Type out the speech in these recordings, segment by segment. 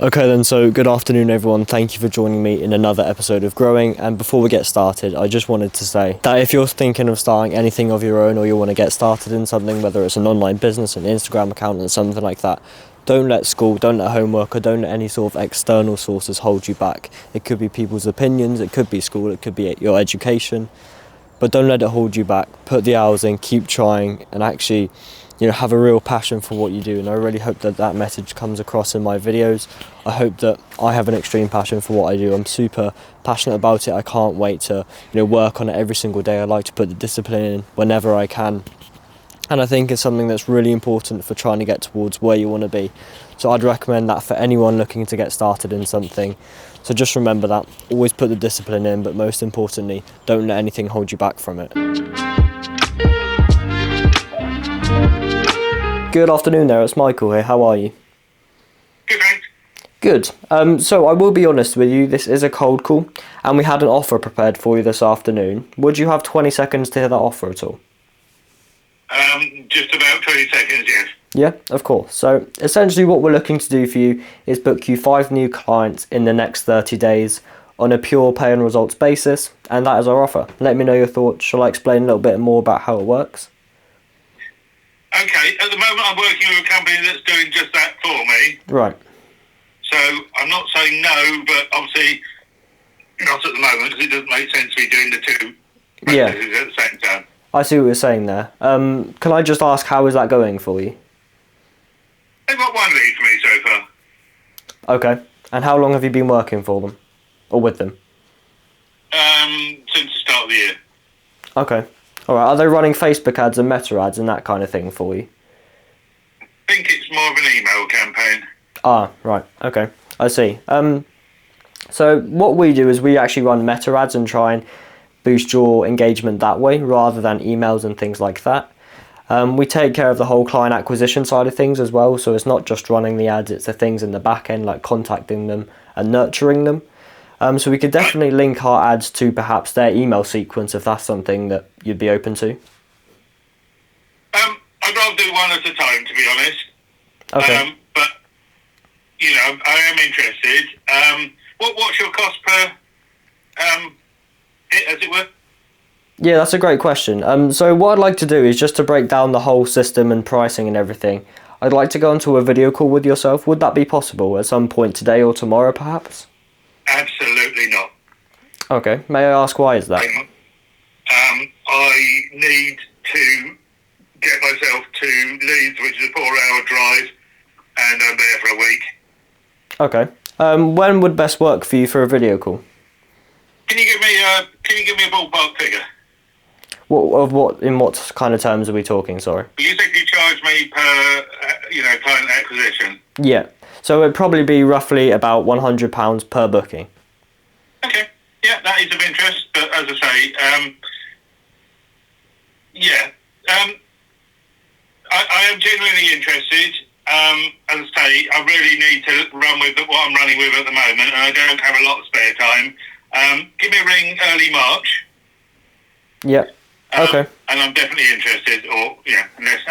Okay then, so good afternoon everyone, thank you for joining me in another episode of Growing. And before we get started, I just wanted to say that if you're thinking of starting anything of your own, or you want to get started in something, whether it's an online business, an Instagram account and something like that, don't let school, don't let homework, or don't let any sort of external sources hold you back. It could be people's opinions, it could be school, it could be your education, but don't let it hold you back. Put the hours in, keep trying, and actually have a real passion for what you do. And I really hope that that message comes across in my videos. I hope that I have an extreme passion for what I do. I'm super passionate about it. I can't wait to work on it every single day. I like to put the discipline in whenever I can, and I think it's something that's really important for trying to get towards where you want to be. So I'd recommend that for anyone looking to get started in something. So just remember that, always put the discipline in, but most importantly, don't let anything hold you back from it. Good afternoon there, it's Michael here, how are you? Good, thanks. Good. So I will be honest with you, this is a cold call, and we had an offer prepared for you this afternoon. Would you have 20 seconds to hear that offer at all? Just about 20 seconds, yes. Yeah, of course. So essentially what we're looking to do for you is book you 5 new clients in the next 30 days on a pure pay and results basis, and that is our offer. Let me know your thoughts. Shall I explain a little bit more about how it works? Okay, at the moment I'm working with a company that's doing just that for me. Right. So I'm not saying no, but obviously not at the moment because it doesn't make sense to be doing the two processes at the same time. I see what you're saying there. Can I just ask, how is that going for you? They've got one lead for me so far. Okay. And how long have you been working for them? Or with them? Since the start of the year. Okay. Alright, are they running Facebook ads and Meta ads and that kind of thing for you? I think it's more of an email campaign. Ah, right. Okay. I see. So what we do is we actually run Meta ads and try and boost your engagement that way rather than emails and things like that. We take care of the whole client acquisition side of things as well, so it's not just running the ads, it's the things in the back end like contacting them and nurturing them. So we could definitely link our ads to perhaps their email sequence if that's something that you'd be open to. I'd rather do one at a time, to be honest. Okay. But, I am interested. What's your cost per hit, as it were? Yeah, that's a great question. So what I'd like to do is just to break down the whole system and pricing and everything. I'd like to go onto a video call with yourself. Would that be possible at some point today or tomorrow, perhaps? Absolutely not. Okay. May I ask why is that? I need to get myself to Leeds, which is a 4-hour drive, and I'm there for a week. Okay. When would best work for you for a video call? Can you give me a ballpark figure? In what kind of terms are we talking? Sorry. You said you charge me per client acquisition. Yeah. So it'd probably be roughly about £100 per booking. Okay. Yeah, that is of interest. But as I say, I am genuinely interested. As I say, I really need to run with what I'm running with at the moment, and I don't have a lot of spare time. Give me a ring early March. Yeah. Okay. And I'm definitely interested, unless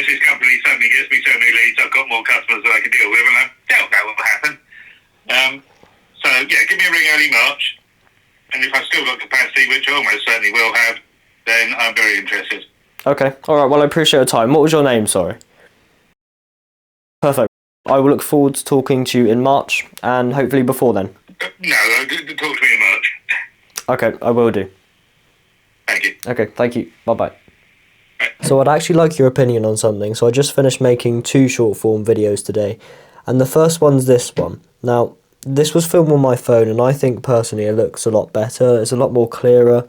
this company suddenly gets me so many leads, I've got more customers that I can deal with, and I doubt that will happen. Give me a ring early March, and if I've still got capacity, which I almost certainly will have, then I'm very interested. Okay. All right. Well, I appreciate your time. What was your name? Sorry. Perfect. I will look forward to talking to you in March, and hopefully before then. No, talk to me in March. Okay, I will do. Thank you. Okay, thank you. Bye-bye. So I'd actually like your opinion on something. So I just finished making 2 short form videos today, and the first one's this one. Now, this was filmed on my phone, and I think personally it looks a lot better. It's a lot more clearer.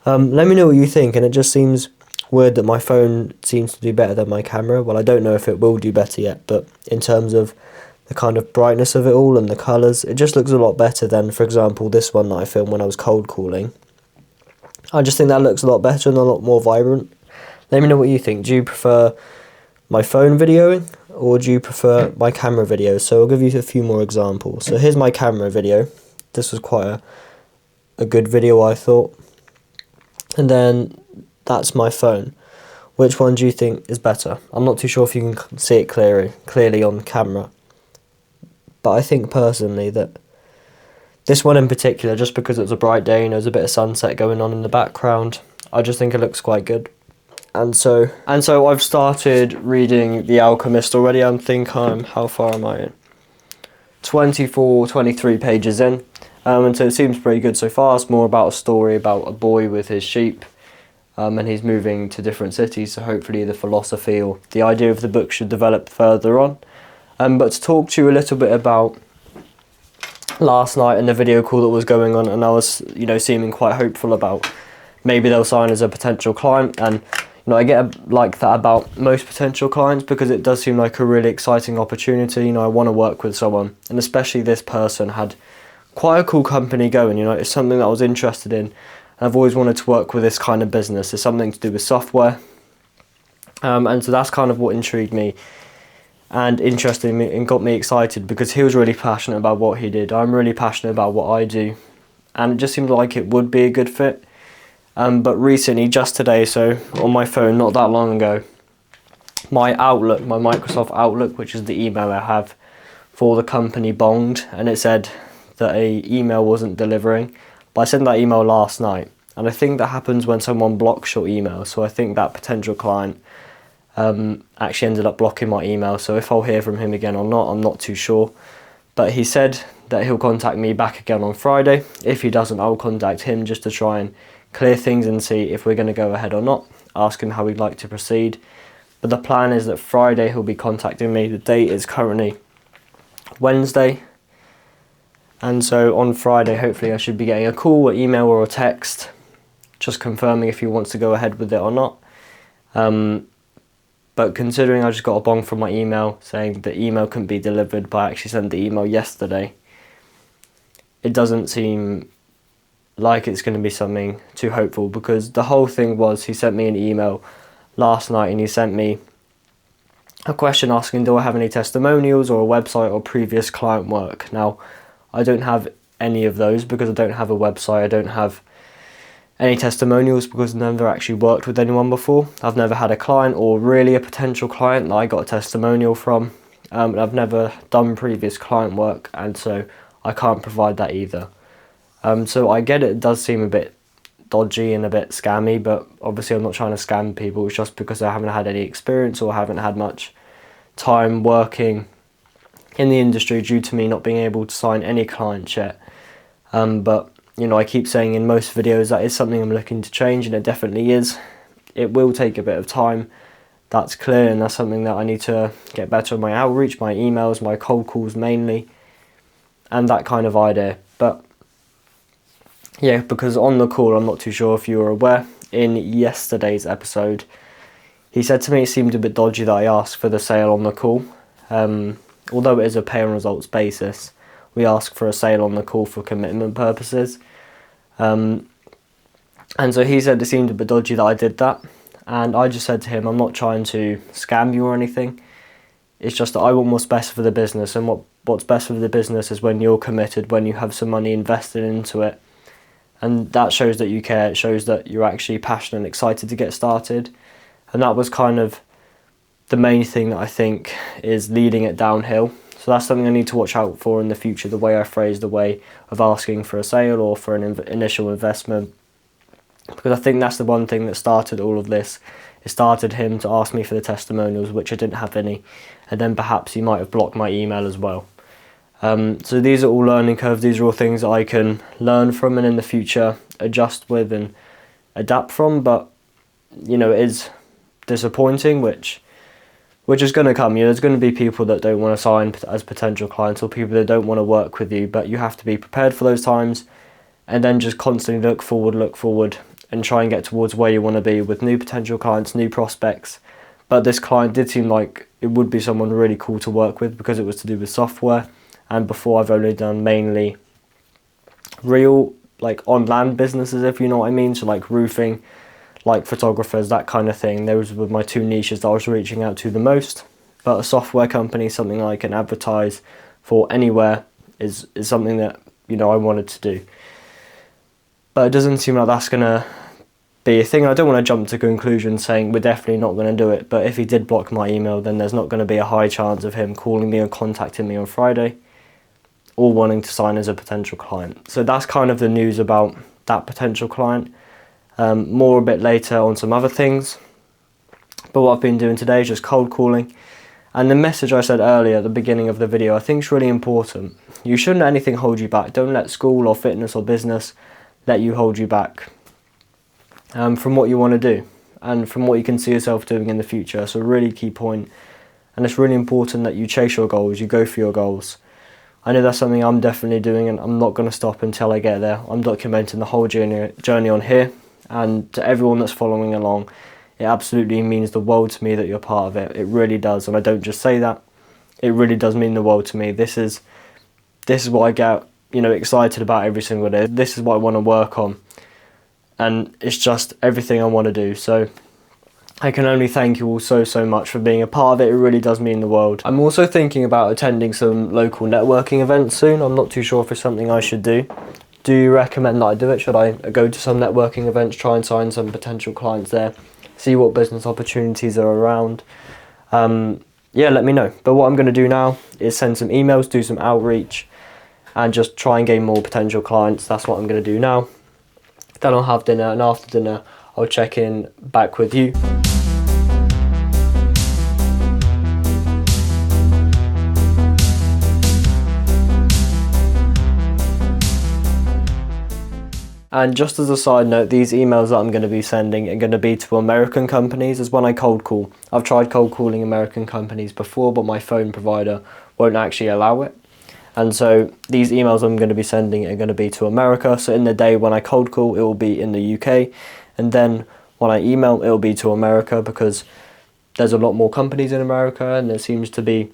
Let me know what you think, and it just seems weird that my phone seems to do better than my camera. Well, I don't know if it will do better yet, but in terms of the kind of brightness of it all and the colours, it just looks a lot better than, for example, this one that I filmed when I was cold calling. I just think that looks a lot better and a lot more vibrant. Let me know what you think. Do you prefer my phone videoing, or do you prefer my camera videos? So I'll give you a few more examples. So here's my camera video. This was quite a good video, I thought. And then that's my phone. Which one do you think is better? I'm not too sure if you can see it clearly on camera. But I think personally that this one in particular, just because it's a bright day and there's a bit of sunset going on in the background, I just think it looks quite good. And so I've started reading The Alchemist already. How far am I in? 24, 23 pages in. And so it seems pretty good so far. It's more about a story about a boy with his sheep, and he's moving to different cities, so hopefully the philosophy or the idea of the book should develop further on. But to talk to you a little bit about last night and the video call that was going on, and I was, seeming quite hopeful about maybe they'll sign as a potential client, and I get like that about most potential clients because it does seem like a really exciting opportunity. I want to work with someone, and especially this person had quite a cool company going. It's something that I was interested in, and I've always wanted to work with this kind of business. It's something to do with software, and so that's kind of what intrigued me and interested me and got me excited, because he was really passionate about what he did. I'm really passionate about what I do, and it just seemed like it would be a good fit. But recently, just today, so on my phone, not that long ago, my Microsoft Outlook, which is the email I have for the company, bonged, and it said that a email wasn't delivering. But I sent that email last night, and I think that happens when someone blocks your email. So I think that potential client actually ended up blocking my email. So if I'll hear from him again or not, I'm not too sure. But he said that he'll contact me back again on Friday. If he doesn't, I'll contact him just to try and clear things and see if we're going to go ahead or not, ask him how we'd like to proceed. But the plan is that Friday he'll be contacting me. The date is currently Wednesday, and so on Friday hopefully I should be getting a call, an email or a text just confirming if he wants to go ahead with it or not. But considering I just got a bong from my email saying the email couldn't be delivered, but I actually sent the email yesterday, it doesn't seem like it's going to be something too hopeful, because the whole thing was he sent me an email last night and he sent me a question asking, do I have any testimonials or a website or previous client work? Now, I don't have any of those because I don't have a website. I don't have any testimonials because I've never actually worked with anyone before. I've never had a client or really a potential client that I got a testimonial from. And I've never done previous client work, and so I can't provide that either. So I get it does seem a bit dodgy and a bit scammy, but obviously I'm not trying to scam people. It's just because I haven't had any experience or haven't had much time working in the industry due to me not being able to sign any clients yet. But I keep saying in most videos that is something I'm looking to change, and it definitely is. It will take a bit of time, that's clear, and that's something that I need to get better at my outreach, my emails, my cold calls mainly, and that kind of idea. But yeah, because on the call, I'm not too sure if you were aware, in yesterday's episode, he said to me it seemed a bit dodgy that I asked for the sale on the call. Although it is a pay on results basis, we ask for a sale on the call for commitment purposes. And so he said it seemed a bit dodgy that I did that. And I just said to him, I'm not trying to scam you or anything. It's just that I want what's best for the business. And what's best for the business is when you're committed, when you have some money invested into it. And that shows that you care. It shows that you're actually passionate and excited to get started. And that was kind of the main thing that I think is leading it downhill. So that's something I need to watch out for in the future, the way I phrase the way of asking for a sale or for an initial investment. Because I think that's the one thing that started all of this. It started him to ask me for the testimonials, which I didn't have any. And then perhaps he might have blocked my email as well. So these are all learning curves. These are all things that I can learn from and in the future adjust with and adapt from. But, it is disappointing, which is going to come. There's going to be people that don't want to sign as potential clients or people that don't want to work with you, but you have to be prepared for those times and then just constantly look forward and try and get towards where you want to be with new potential clients, new prospects. But this client did seem like it would be someone really cool to work with because it was to do with software. And before, I've only done mainly real, on land businesses, if you know what I mean. So roofing, photographers, that kind of thing. Those were my two niches that I was reaching out to the most. But a software company, something I can advertise for anywhere, is something that, I wanted to do. But it doesn't seem like that's going to be a thing. I don't want to jump to conclusions saying we're definitely not going to do it. But if he did block my email, then there's not going to be a high chance of him calling me or contacting me on Friday. all wanting to sign as a potential client. So that's kind of the news about that potential client. More a bit later on some other things. But what I've been doing today is just cold calling. And the message I said earlier at the beginning of the video, I think is really important. You shouldn't let anything hold you back. Don't let school or fitness or business let you hold you back from what you want to do and from what you can see yourself doing in the future. That's a really key point. And it's really important that you chase your goals, you go for your goals. I know that's something I'm definitely doing, and I'm not going to stop until I get there. I'm documenting the whole journey on here, and to everyone that's following along, it absolutely means the world to me that you're part of it. It really does, and I don't just say that. It really does mean the world to me. This is what I get, excited about every single day. This is what I want to work on, and it's just everything I want to do. So I can only thank you all so much for being a part of it. It really does mean the world. I'm also thinking about attending some local networking events soon. I'm not too sure if it's something I should do. Do you recommend that I do it? Should I go to some networking events, try and sign some potential clients there, see what business opportunities are around? Yeah, let me know. But what I'm going to do now is send some emails, do some outreach, and just try and gain more potential clients. That's what I'm going to do now. Then I'll have dinner, and after dinner I'll check in back with you. And just as a side note, these emails that I'm going to be sending are going to be to American companies, as when I cold call. I've tried cold calling American companies before, but my phone provider won't actually allow it. And so these emails I'm going to be sending are going to be to America. So in the day when I cold call, it will be in the UK. And then when I email, it will be to America, because there's a lot more companies in America, and there seems to be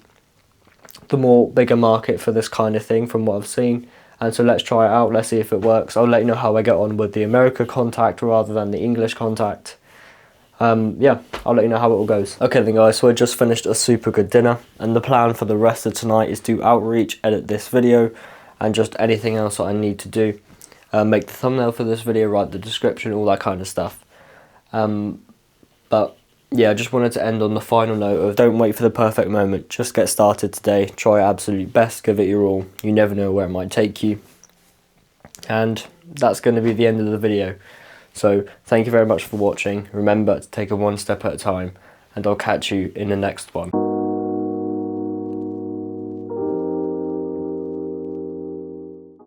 the more bigger market for this kind of thing from what I've seen. And so let's try it out, let's see if it works. I'll let you know how I get on with the America contact rather than the English contact. Yeah, I'll let you know how it all goes. Okay then guys, so I just finished a super good dinner, and the plan for the rest of tonight is to outreach, edit this video, and just anything else that I need to do. Make the thumbnail for this video, write the description, all that kind of stuff. But yeah, I just wanted to end on the final note of don't wait for the perfect moment, just get started today, try your absolute best, give it your all, you never know where it might take you. And that's going to be the end of the video. So thank you very much for watching, remember to take it one step at a time, and I'll catch you in the next one.